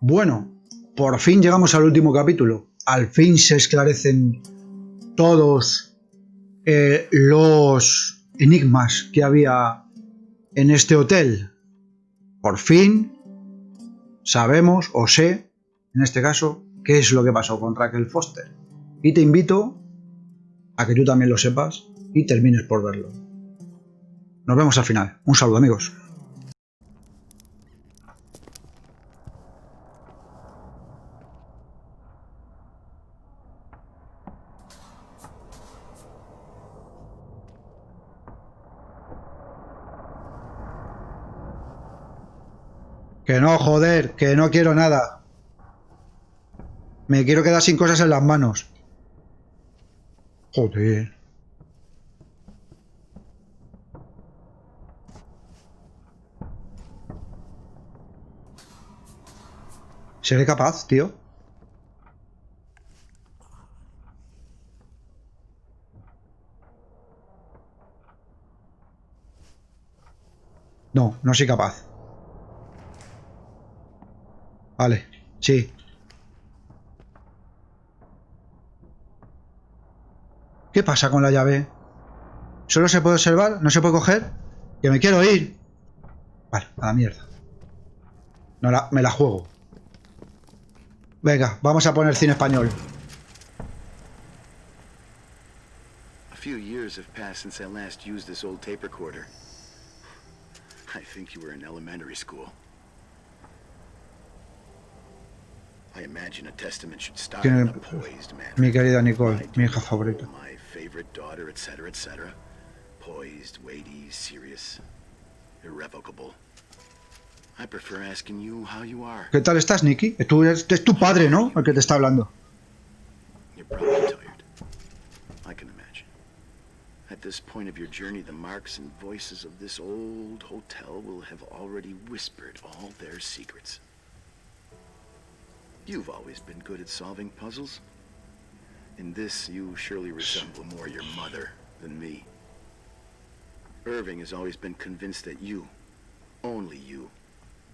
Bueno, por fin llegamos al último capítulo. Al fin se esclarecen todos los enigmas que había en este hotel. Por fin sabemos, o sé, en este caso, qué es lo que pasó con Rachel Foster. Y te invito a que tú también lo sepas y termines por verlo. Nos vemos al final. Un saludo, amigos. Que no, joder, que no quiero nada. Me quiero quedar sin cosas en las manos. Joder. ¿Seré capaz, tío? No, no soy capaz. Vale, sí. ¿Qué pasa con la llave? ¿Solo se puede observar? ¿No se puede coger? ¡Que me quiero ir! Vale, a la mierda. No me la juego. Venga, vamos a poner cine español. A few years have passed since I last used this old tape recorder. I think you were in elementary school. I imagine a testament should start in a poised manner. Mi querida Nicole, mi hija favorita. My favorite daughter, etc., etc. Poised, weighty, serious, irrevocable. I prefer asking you how you are. ¿Qué tal estás, Nicky? Es tu padre, ¿no? El que te está hablando. You're probably tired. I can imagine. At this point of your journey, the marks and voices of this old hotel will have already whispered all their secrets. You've always been good at solving puzzles. In this, you surely resemble more your mother than me. Irving has always been convinced that you, only you,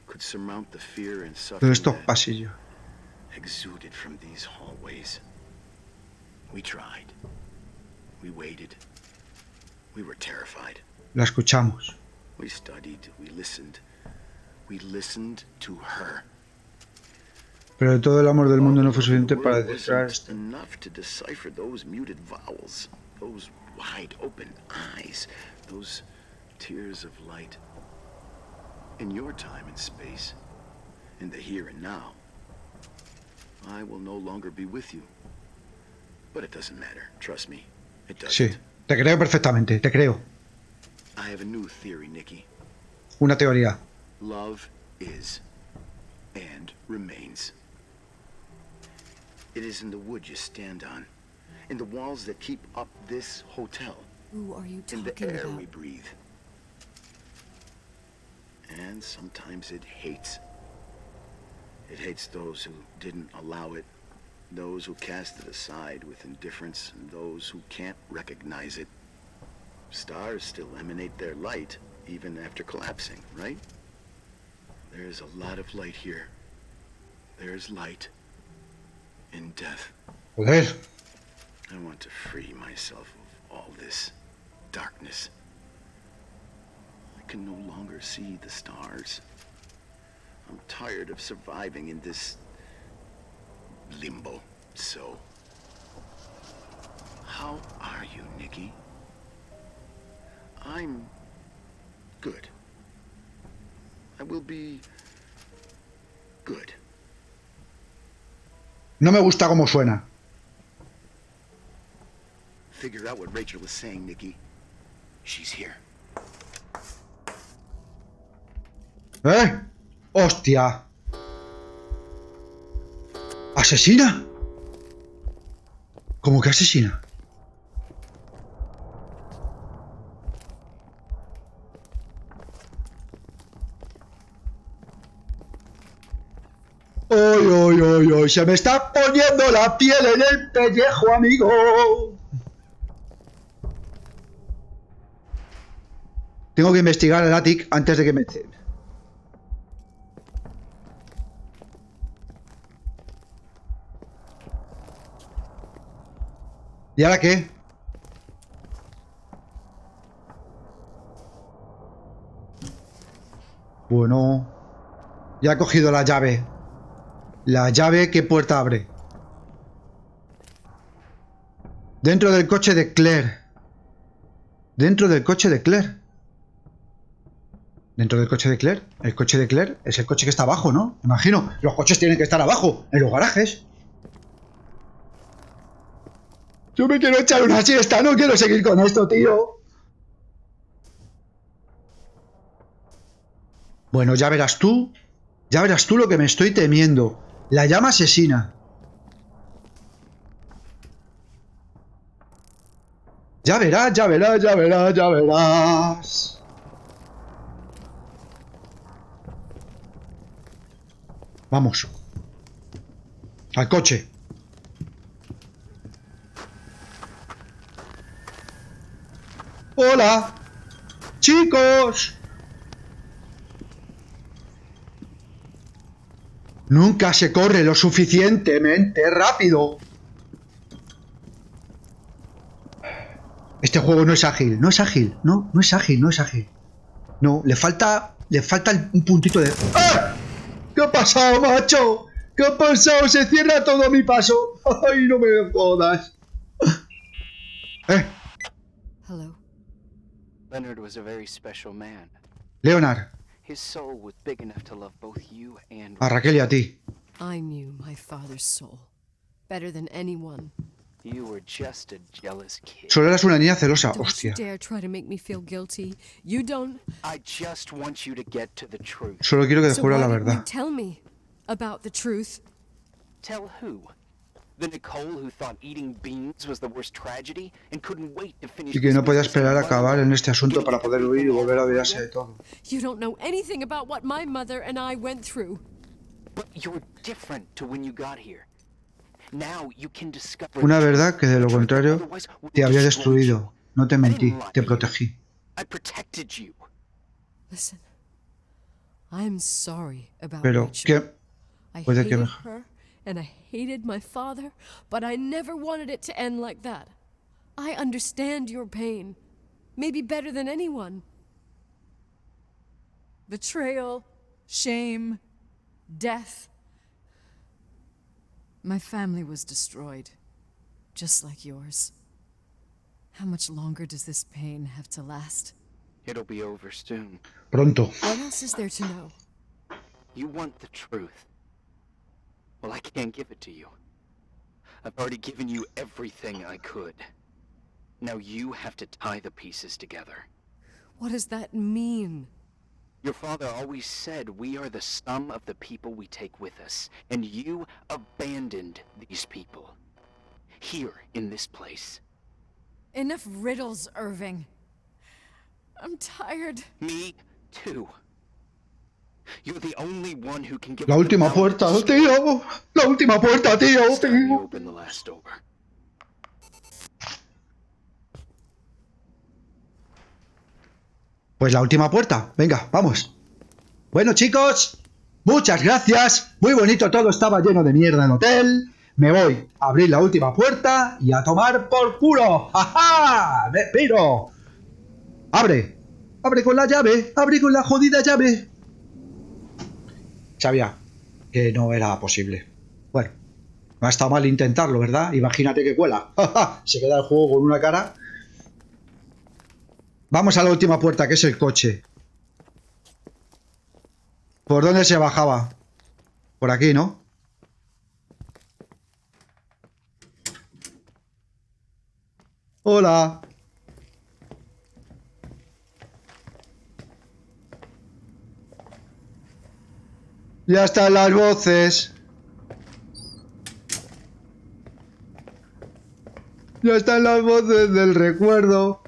could surmount the fear and suffering that exuded from these hallways. We tried. We waited. We were terrified. La escuchamos. We studied. We listened. We listened to her. Pero de todo el amor del mundo no fue suficiente para descifrar esto. Enough to decipher those muted vowels, those wide open eyes, those tears of light. In your time and space, in the here and now, I will no longer be with you. But it doesn't matter, trust me, it doesn't. Sí, te creo perfectamente, te creo. I have a new theory, Nikki. Una teoría. Love is and remains. It is in the wood you stand on, in the walls that keep up this hotel, Who are you in talking the air about? we breathe. And sometimes it hates. It hates those who didn't allow it, those who cast it aside with indifference, and those who can't recognize it. Stars still emanate their light, even after collapsing, right? There's a lot of light here. There's light in death. Joder. I want to free myself of all this darkness. I can no longer see the stars. I'm tired of surviving in this limbo. So, how are you, Nikki? I'm good. I will be good. No me gusta cómo suena. Figure out what Rachel was saying, Nikki. She's here. ¿Eh? ¡Hostia! ¿Asesina? ¿Cómo que asesina? ¡Ay, ay, ay, ay! ¡Se me está poniendo la piel en el pellejo, amigo! Tengo que investigar el ático antes de que me echen. ¿Y ahora qué? Bueno, ya he cogido la llave. La llave, ¿qué puerta abre? Dentro del coche de Claire. Dentro del coche de Claire. Dentro del coche de Claire. El coche de Claire es el coche que está abajo, ¿no? Imagino. Los coches tienen que estar abajo, en los garajes. Yo me quiero echar una siesta, no quiero seguir con esto, tío. Bueno, ya verás tú lo que me estoy temiendo. La llama asesina. Ya verás, ya verás, ya verás, ya verás. Vamos. Al coche. Hola. Chicos. Nunca se corre lo suficientemente rápido. Este juego no es ágil, no es ágil, no es ágil, no es ágil. No, le falta un puntito de... ¡Ah! ¿Qué ha pasado, macho? ¿Qué ha pasado? Se cierra todo mi paso. Ay, no me jodas. Hello. Leonard was a very special man. Leonard. His soul was big enough to love both you and A Raquel y a ti. I knew my father's soul better than anyone. You were just a jealous kid. Solo eras una niña celosa, Don't hostia. you dare try to make me feel guilty. You don't. I just want you to get to the truth. Solo quiero que So descubra why la didn't you verdad. tell me about the truth? Tell who? The Nicole who thought eating beans was the worst tragedy and couldn't wait to finish. Y que no podía esperar a acabar en este asunto para poder huir y volver a olvidarse de todo. You don't know anything about what my mother and I went through. But you're different to when you got here. Now you can discover Una verdad que de lo contrario te habría destruido. No te mentí, te protegí. I protected you. Listen, I'm sorry about Pero, Rachel. ¿qué? I Puede que hated mejor. her and I hated my father, but I never wanted it to end like that. I understand your pain, maybe better than anyone. Betrayal, shame, death. My family was destroyed, just like yours. How much longer does this pain have to last? It'll be over soon. Pronto. What else is there to know? You want the truth. Well, I can't give it to you. I've already given you everything I could. Now you have to tie the pieces together. What does that mean? Your father always said we are the sum of the people we take with us, and you abandoned these people. Here, in this place. Enough riddles, Irving. I'm tired. Me, too. You're the only one who can give La última puerta, tío. La última puerta, tío. Open the last door. Pues la última puerta. Venga, vamos. Bueno, chicos, muchas gracias. Muy bonito todo, estaba lleno de mierda el hotel. Me voy a abrir la última puerta y a tomar por culo. ¡Ja, ja! ¡Me piro! ¡Abre! ¡Abre con la llave! ¡Abre con la jodida llave! Sabía que no era posible. Bueno, no ha estado mal intentarlo, ¿verdad? Imagínate que cuela. ¡Ja, ja! Se queda el juego con una cara. Vamos a la última puerta, que es el coche. ¿Por dónde se bajaba? Por aquí, ¿no? Hola. Ya están las voces. Ya están las voces del recuerdo.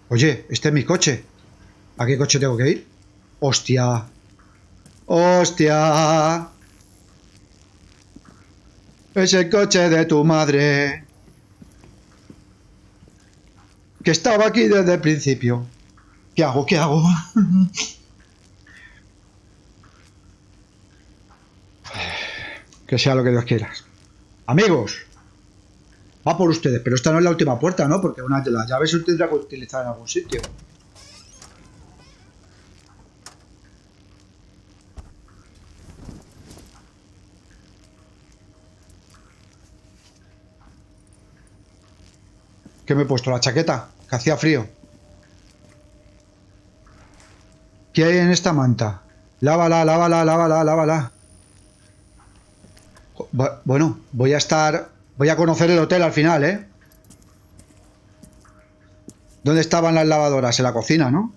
Oye, este es mi coche. ¿A qué coche tengo que ir? ¡Hostia! ¡Hostia! Es el coche de tu madre. Que estaba aquí desde el principio. ¿Qué hago? ¿Qué hago? Que sea lo que Dios quiera. Amigos, va por ustedes, pero esta no es la última puerta, ¿no? Porque una de las llaves se tendrá que utilizar en algún sitio. ¿Qué me he puesto? La chaqueta, que hacía frío. ¿Qué hay en esta manta? Lávala, lávala, lávala, lávala. Bueno, voy a conocer el hotel al final, ¿eh? ¿Dónde estaban las lavadoras? En la cocina, ¿no?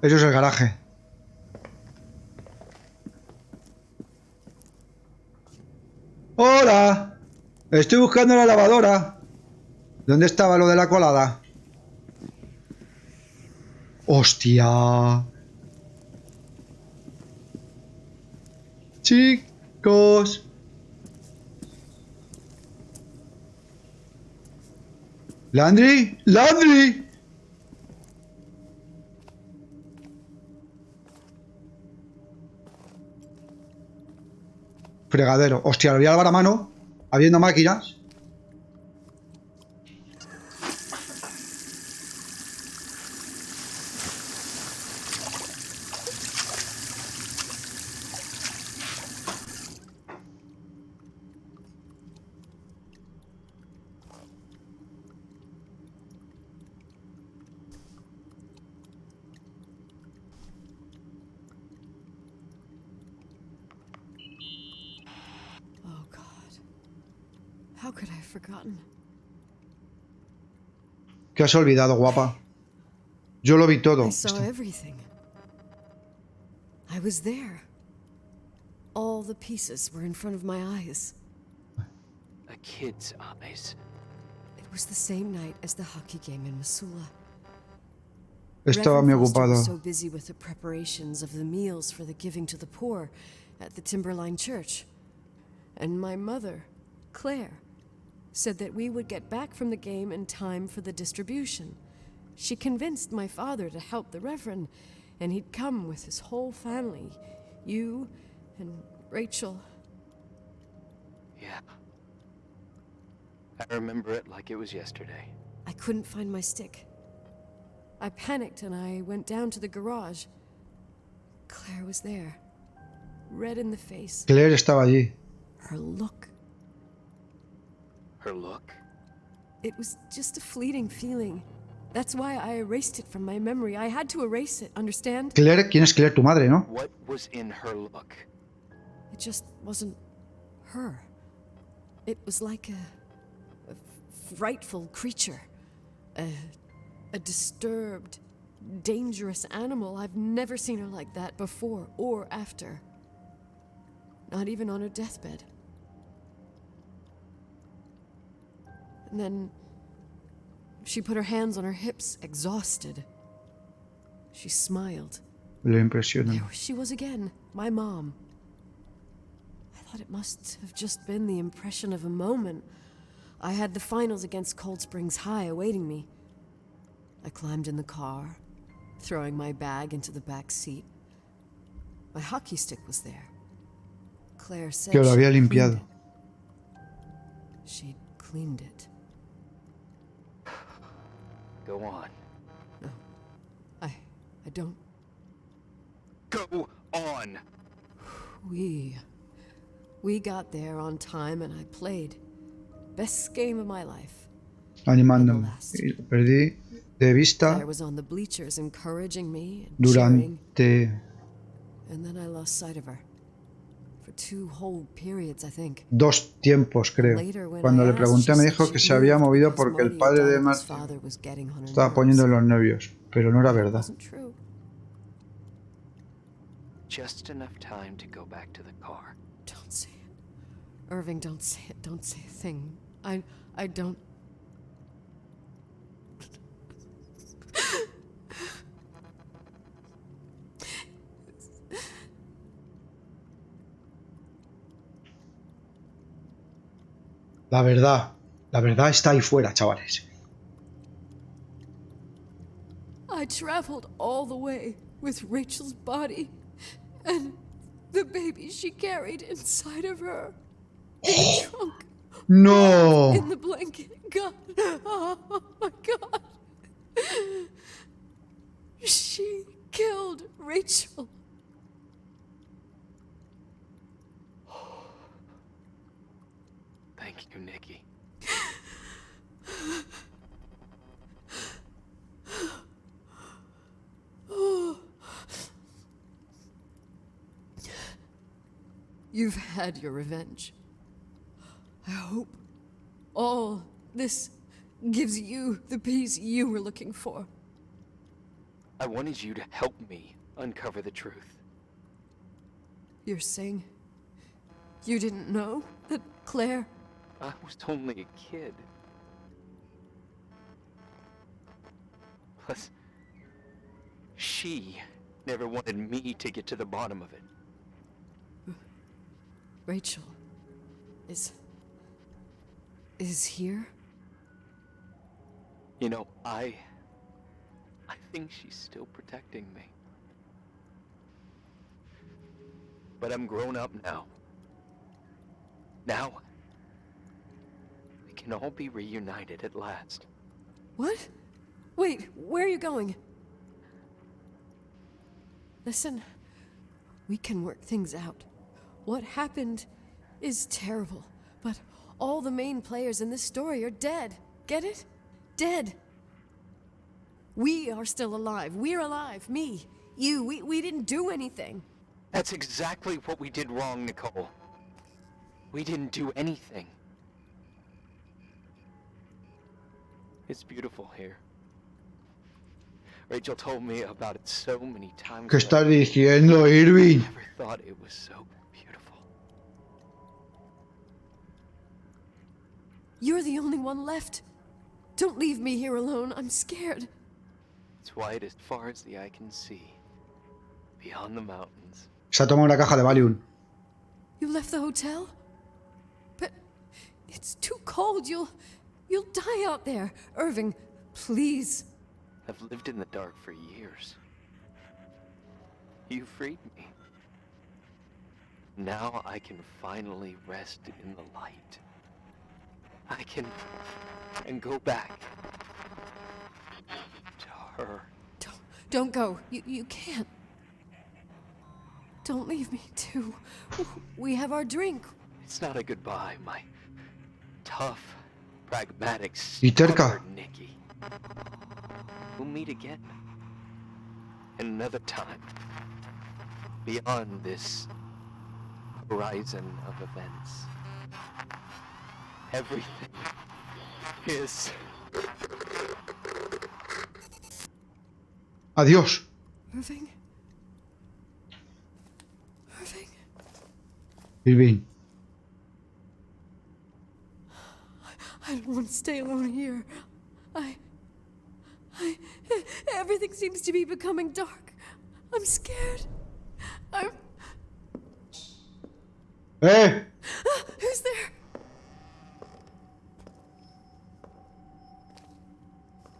Eso es el garaje. ¡Hola! Estoy buscando la lavadora. ¿Dónde estaba lo de la colada? ¡Hostia! Chicos. ¿Landry? ¡Landry! Fregadero. Hostia, lo voy a lavar a mano. Habiendo máquinas. Oh, God. How could I have forgotten? ¿Qué has olvidado, guapa? Yo lo vi todo. I saw everything. I was there. All the pieces were in front of my eyes. A kid's eyes. It was the same night as the hockey game in Missoula. Estaba muy Reverend Foster ocupado. was so busy with the preparations of the meals for the giving to the poor at the Timberline Church. And my mother, Claire, said that we would get back from the game in time for the distribution. She convinced my father to help the Reverend, and he'd come with his whole family. You and Rachel. Yeah. I remember it like it was yesterday. I couldn't find my stick. I panicked and I went down to the garage. Claire was there, red in the face. Claire estaba allí. Her look. Her look? It was just a fleeting feeling. That's why I erased it from my memory. I had to erase it, understand? Claire, ¿quién es Claire? Tu madre, ¿no? What was in her look? It just wasn't her. It was like a frightful creature. A disturbed, dangerous animal. I've never seen her like that before or after. Not even on her deathbed. And then she put her hands on her hips, exhausted. She smiled. Lo impresiona. There she was again, my mom. I thought it must have just been the impression of a moment. I had the finals against Cold Springs High awaiting me. I climbed in the car, throwing my bag into the back seat. My hockey stick was there. Claire said Que lo había she'd limpiado. cleaned it. She'd cleaned it. Go on. No, I don't. Go on! We got there on time and I played. Best game of my life. Animándome. Y lo perdí de vista Claire was on the bleachers encouraging me and cheering, durante and then I lost sight of her. For 2 whole periods, I think. 2 tiempos, creo. Cuando le pregunté me dijo que se había movido porque el padre de Marta estaba poniendo los nervios, pero no era verdad. Just enough time to go back to the car. Don't say it. Irving, don't say it. Don't say a thing. I don't. La verdad está ahí fuera, chavales. I traveled all the way with Rachel's body and the baby she carried inside of her. In the trunk. Rolled in ¡No! the blanket. God. Oh my God. She killed Rachel. Thank you, Nikki. You've had your revenge. I hope all this gives you the peace you were looking for. I wanted you to help me uncover the truth. You're saying you didn't know that Claire... I was only a kid. Plus, she never wanted me to get to the bottom of it. Rachel is here? You know, I think she's still protecting me. But I'm grown up now. Now, we can all be reunited at last. What? Wait, where are you going? Listen, we can work things out. What happened is terrible, but all the main players in this story are dead. Get it? Dead. We are still alive. We're alive. Me, you, we didn't do anything. That's exactly what we did wrong, Nicole. We didn't do anything. It's beautiful here. Rachel told me about it so many times. ¿Qué estás diciendo, Irving? I never thought it was so beautiful. You're the only one left. Don't leave me here alone. I'm scared. It's white as far as the eye can see. Beyond the mountains. Se ha tomado una caja de Valium. You left the hotel? But it's too cold. You'll die out there. Irving, please. I've lived in the dark for years. You freed me. Now I can finally rest in the light. I can go back to her. Don't go. You can't. Don't leave me too. We have our drink. It's not a goodbye, my tough, pragmatic, Y terca. stubborn Nikki. We'll meet again. Another time. Beyond this horizon of events. Everything is... Adiós. Irving? Irving? Irving. I don't want to stay alone here. Everything seems to be becoming dark. I'm scared. ¡Eh! Who's there?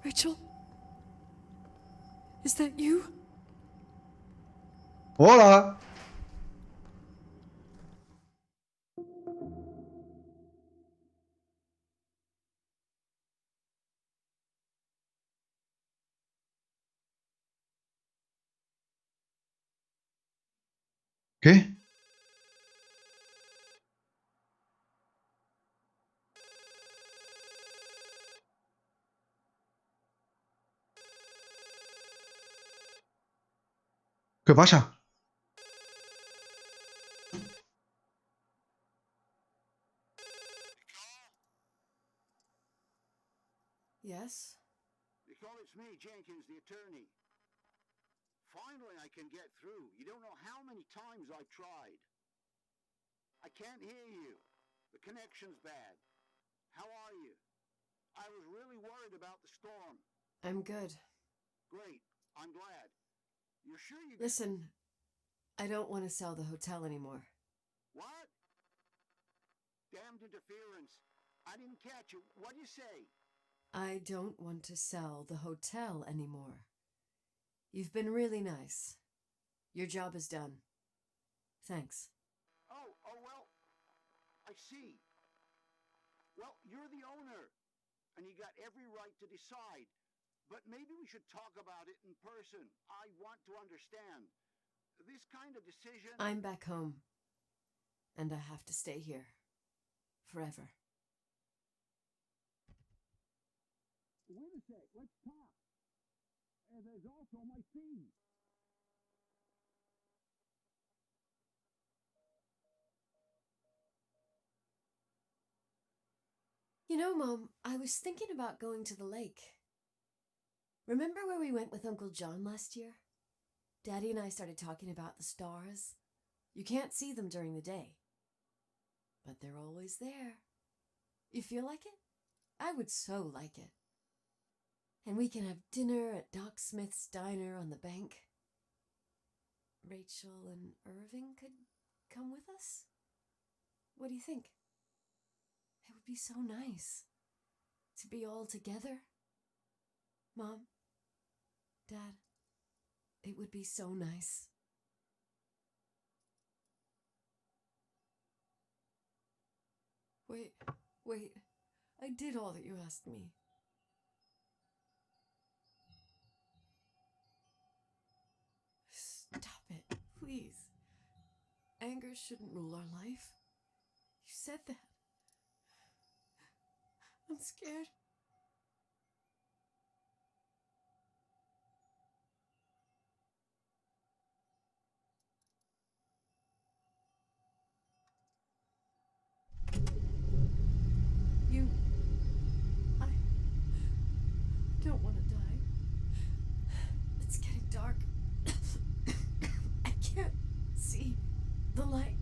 Rachel? Is that you? ¡Hola! ¿Qué? ¿Qué pasa? Yes? Nicole, it's me, Jenkins, the attorney. Finally, I can get through. You don't know how many times I've tried. I can't hear you. The connection's bad. How are you? I was really worried about the storm. I'm good. Great. I'm glad. You're sure you... Listen, I don't want to sell the hotel anymore. What? Damned interference. I didn't catch you. What'd you say? I don't want to sell the hotel anymore. You've been really nice. Your job is done. Thanks. Oh, well, I see. Well, you're the owner, and you got every right to decide. But maybe we should talk about it in person. I want to understand. This kind of decision... I'm back home, and I have to stay here. Forever. Wait a sec, let's talk. And there's also my fee. You know, Mom, I was thinking about going to the lake. Remember where we went with Uncle John last year? Daddy and I started talking about the stars. You can't see them during the day, but they're always there. You feel like it? I would so like it. And we can have dinner at Doc Smith's diner on the bank. Rachel and Irving could come with us? What do you think? It would be so nice to be all together. Mom, Dad, it would be so nice. Wait, I did all that you asked me. Stop it, please. Anger shouldn't rule our life. You said that. I'm scared. I don't want to die. It's getting dark. I can't see the light.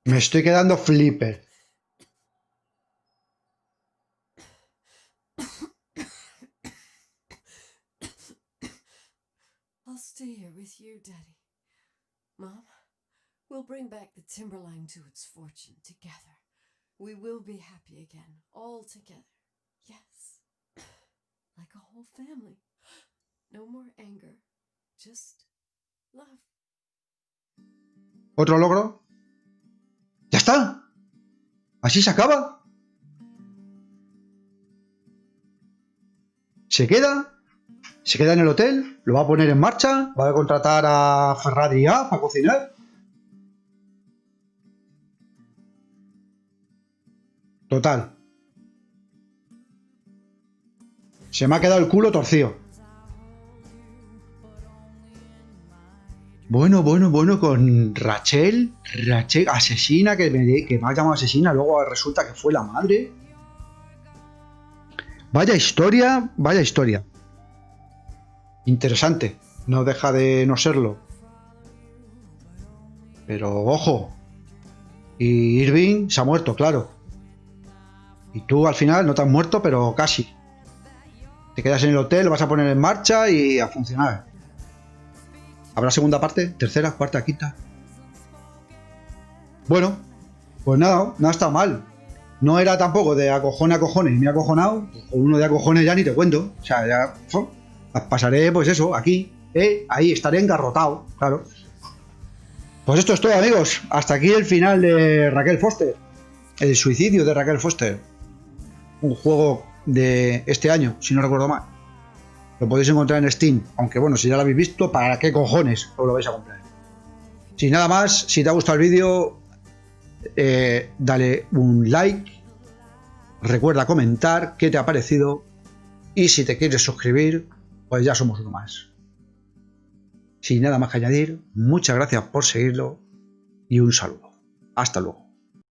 Me estoy quedando flipper. I'll stay here with you, Daddy. Mom, we'll bring back the timberline to its fortune together. We will be happy again, all together. Yes. Like a whole family. No more anger. Just love. ¿Otro logro? ¡Ya está! ¿Así se acaba? Se queda en el hotel, lo va a poner en marcha, va a contratar a Ferrari A para cocinar. Total. Se me ha quedado el culo torcido. Bueno, con Rachel, asesina, que me ha llamado asesina, luego resulta que fue la madre. Vaya historia. Interesante, no deja de no serlo. Pero ojo, y Irving se ha muerto, claro. Y tú al final no te has muerto, pero casi. Te quedas en el hotel, lo vas a poner en marcha y a funcionar. ¿Habrá segunda parte? ¿Tercera? ¿Cuarta? ¿Quinta? Bueno, pues nada, no ha estado mal. No era tampoco de acojones, me ha acojonado. Con uno de acojones ya ni te cuento. O sea, ya pasaré, pues eso, aquí, ahí estaré engarrotado, claro. Pues esto es todo, amigos. Hasta aquí el final de Rachel Foster. El suicidio de Rachel Foster. Un juego de este año, si no recuerdo mal. Lo podéis encontrar en Steam, aunque bueno, si ya lo habéis visto, ¿para qué cojones os lo vais a comprar? Sin nada más, si te ha gustado el vídeo, dale un like, recuerda comentar qué te ha parecido y si te quieres suscribir, pues ya somos uno más. Sin nada más que añadir, muchas gracias por seguirlo y un saludo. Hasta luego.